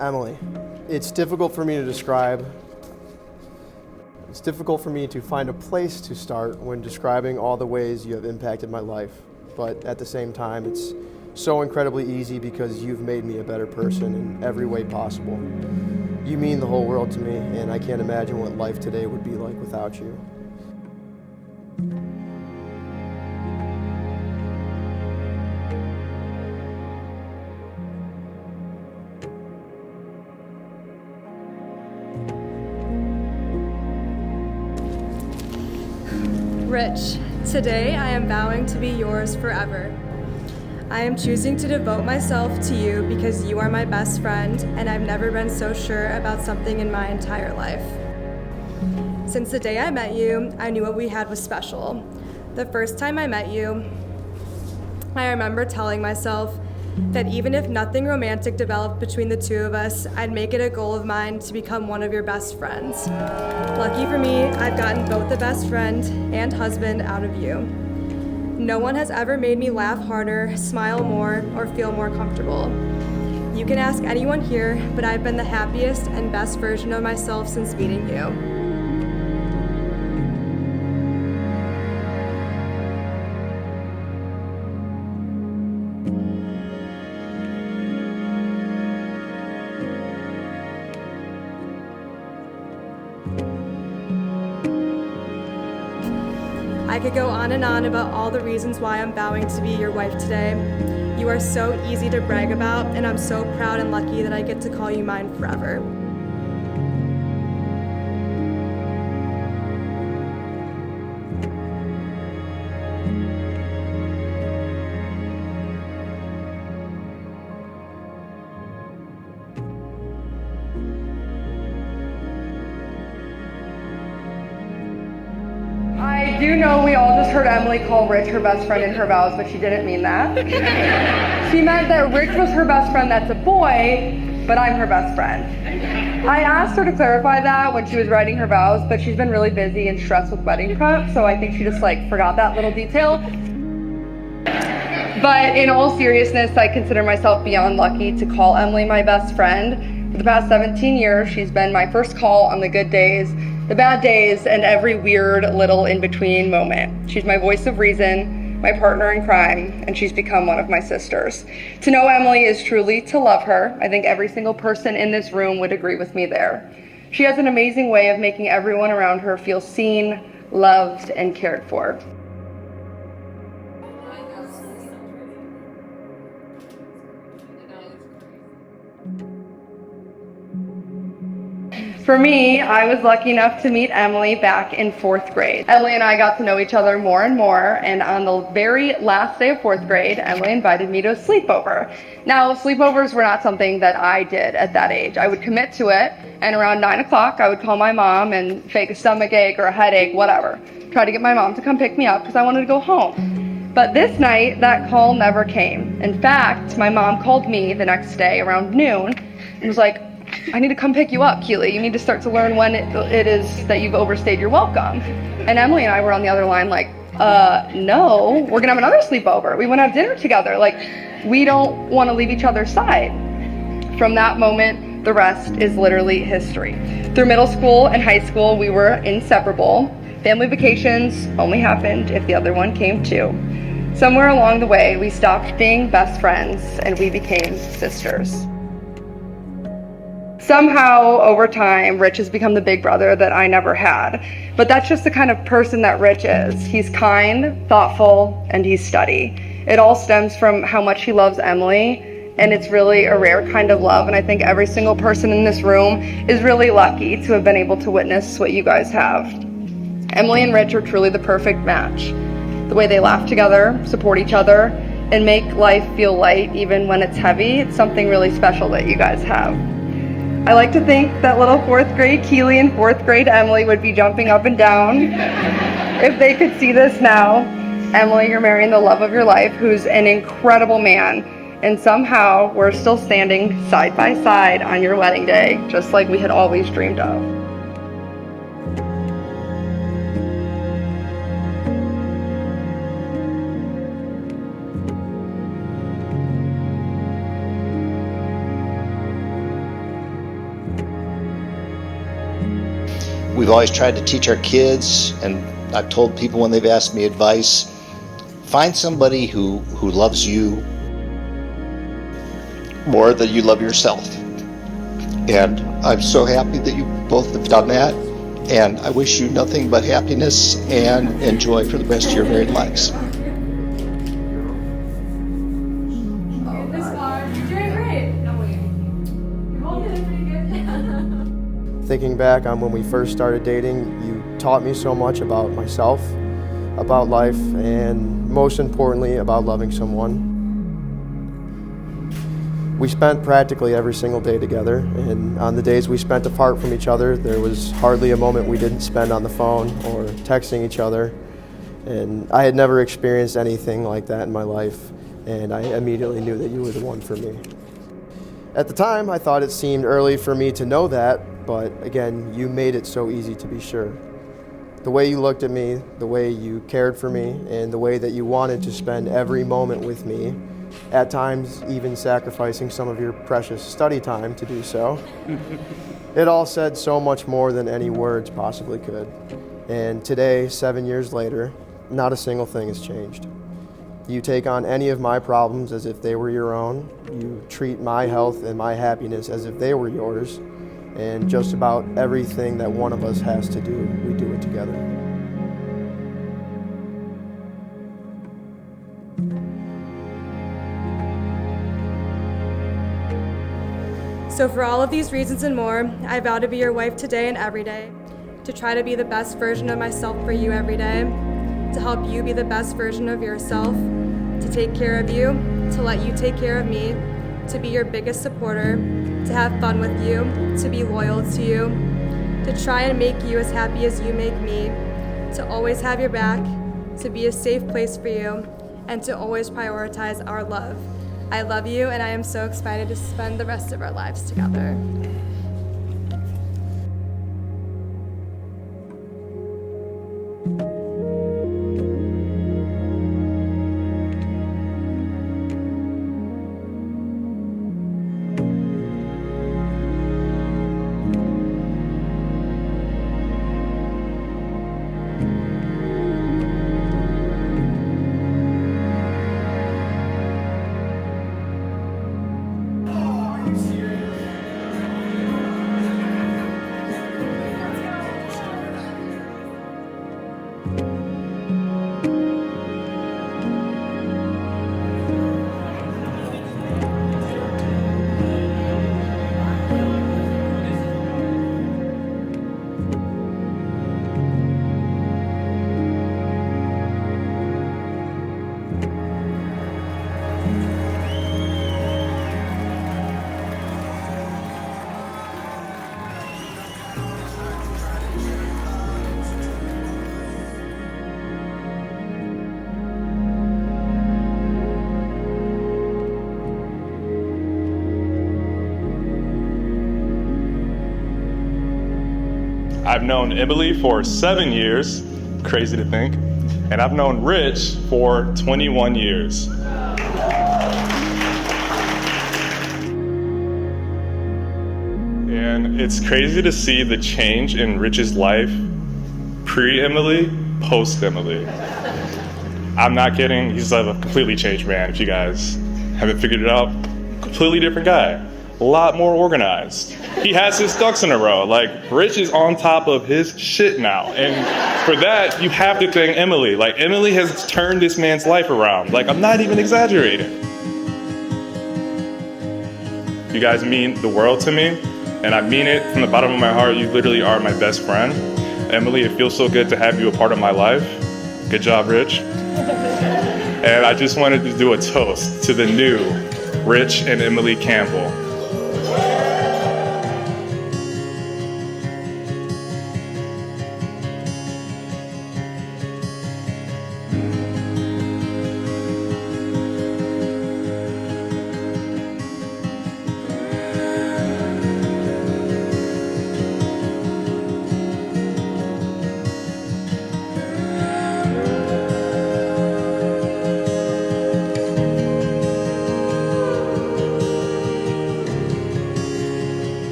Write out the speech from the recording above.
Emily. It's difficult for me to describe. It's difficult for me to find a place to start when describing all the ways you have impacted my life. But at the same time, it's so incredibly easy because you've made me a better person in every way possible. You mean the whole world to me, and I can't imagine what life today would be like without you. Rich, today I am vowing to be yours forever. I am choosing to devote myself to you because you are my best friend, and I've never been so sure about something in my entire life. Since the day I met you, I knew what we had was special. The first time I met you, I remember telling myself that even if nothing romantic developed between the two of us, I'd make it a goal of mine to become one of your best friends. Lucky for me, I've gotten both a best friend and husband out of you. No one has ever made me laugh harder, smile more, or feel more comfortable. You can ask anyone here, but I've been the happiest and best version of myself since meeting you. I could go on and on about all the reasons why I'm vowing to be your wife today. You are so easy to brag about, and I'm so proud and lucky that I get to call you mine forever. I do know we all just heard Emily call Rich her best friend in her vows, but she didn't mean that. She meant that Rich was her best friend that's a boy, but I'm her best friend. I asked her to clarify that when she was writing her vows, but she's been really busy and stressed with wedding prep, so I think she just forgot that little detail. But in all seriousness, I consider myself beyond lucky to call Emily my best friend. For the past 17 years, she's been my first call on the good days, the bad days, and every weird little in-between moment. She's my voice of reason, my partner in crime, and she's become one of my sisters. To know Emily is truly to love her. I think every single person in this room would agree with me there. She has an amazing way of making everyone around her feel seen, loved, and cared for. For me, I was lucky enough to meet Emily back in 4th grade. Emily and I got to know each other more and more, and on the very last day of 4th grade, Emily invited me to a sleepover. Now, sleepovers were not something that I did at that age. I would commit to it, and around 9 o'clock, I would call my mom and fake a stomach ache or a headache, whatever. Try to get my mom to come pick me up because I wanted to go home. But this night, that call never came. In fact, my mom called me the next day around noon and was like, I need to come pick you up, Keely. You need to start to learn when it is that you've overstayed your welcome. And Emily and I were on the other line no, we're gonna have another sleepover. We wanna have dinner together. We don't wanna leave each other's side. From that moment, the rest is literally history. Through middle school and high school, we were inseparable. Family vacations only happened if the other one came too. Somewhere along the way, we stopped being best friends and we became sisters. Somehow, over time, Rich has become the big brother that I never had. But that's just the kind of person that Rich is. He's kind, thoughtful, and he's steady. It all stems from how much he loves Emily, and it's really a rare kind of love, and I think every single person in this room is really lucky to have been able to witness what you guys have. Emily and Rich are truly the perfect match. The way they laugh together, support each other, and make life feel light even when it's heavy, it's something really special that you guys have. I like to think that little 4th grade Keely and 4th grade Emily would be jumping up and down if they could see this now. Emily, you're marrying the love of your life, who's an incredible man, and somehow we're still standing side by side on your wedding day, just like we had always dreamed of. we've always tried to teach our kids, and I've told people when they've asked me advice, find somebody who loves you more than you love yourself. And I'm so happy that you both have done that, and I wish you nothing but happiness and enjoy for the rest of your married lives. Thinking back on when we first started dating, you taught me so much about myself, about life, and most importantly, about loving someone. We spent practically every single day together, and on the days we spent apart from each other, there was hardly a moment we didn't spend on the phone or texting each other. And I had never experienced anything like that in my life, and I immediately knew that you were the one for me. At the time, I thought it seemed early for me to know that, but again, you made it so easy to be sure. The way you looked at me, the way you cared for me, and the way that you wanted to spend every moment with me, at times even sacrificing some of your precious study time to do so. It all said so much more than any words possibly could. And today, 7 years later, not a single thing has changed. You take on any of my problems as if they were your own. You treat my health and my happiness as if they were yours. And just about everything that one of us has to do, we do it together. So for all of these reasons and more, I vow to be your wife today and every day, to try to be the best version of myself for you every day, to help you be the best version of yourself, to take care of you, to let you take care of me, to be your biggest supporter, to have fun with you, to be loyal to you, to try and make you as happy as you make me, to always have your back, to be a safe place for you, and to always prioritize our love. I love you, and I am so excited to spend the rest of our lives together. I've known Emily for 7 years, crazy to think, and I've known Rich for 21 years. And it's crazy to see the change in Rich's life pre-Emily, post-Emily. I'm not kidding, he's a completely changed man. If you guys haven't figured it out, completely different guy. A lot more organized. He has his ducks in a row. Like, Rich is on top of his shit now. And for that, you have to thank Emily. Like, Emily has turned this man's life around. Like, I'm not even exaggerating. You guys mean the world to me, and I mean it from the bottom of my heart. You literally are my best friend. Emily, it feels so good to have you a part of my life. Good job, Rich. And I just wanted to do a toast to the new Rich and Emily Campbell.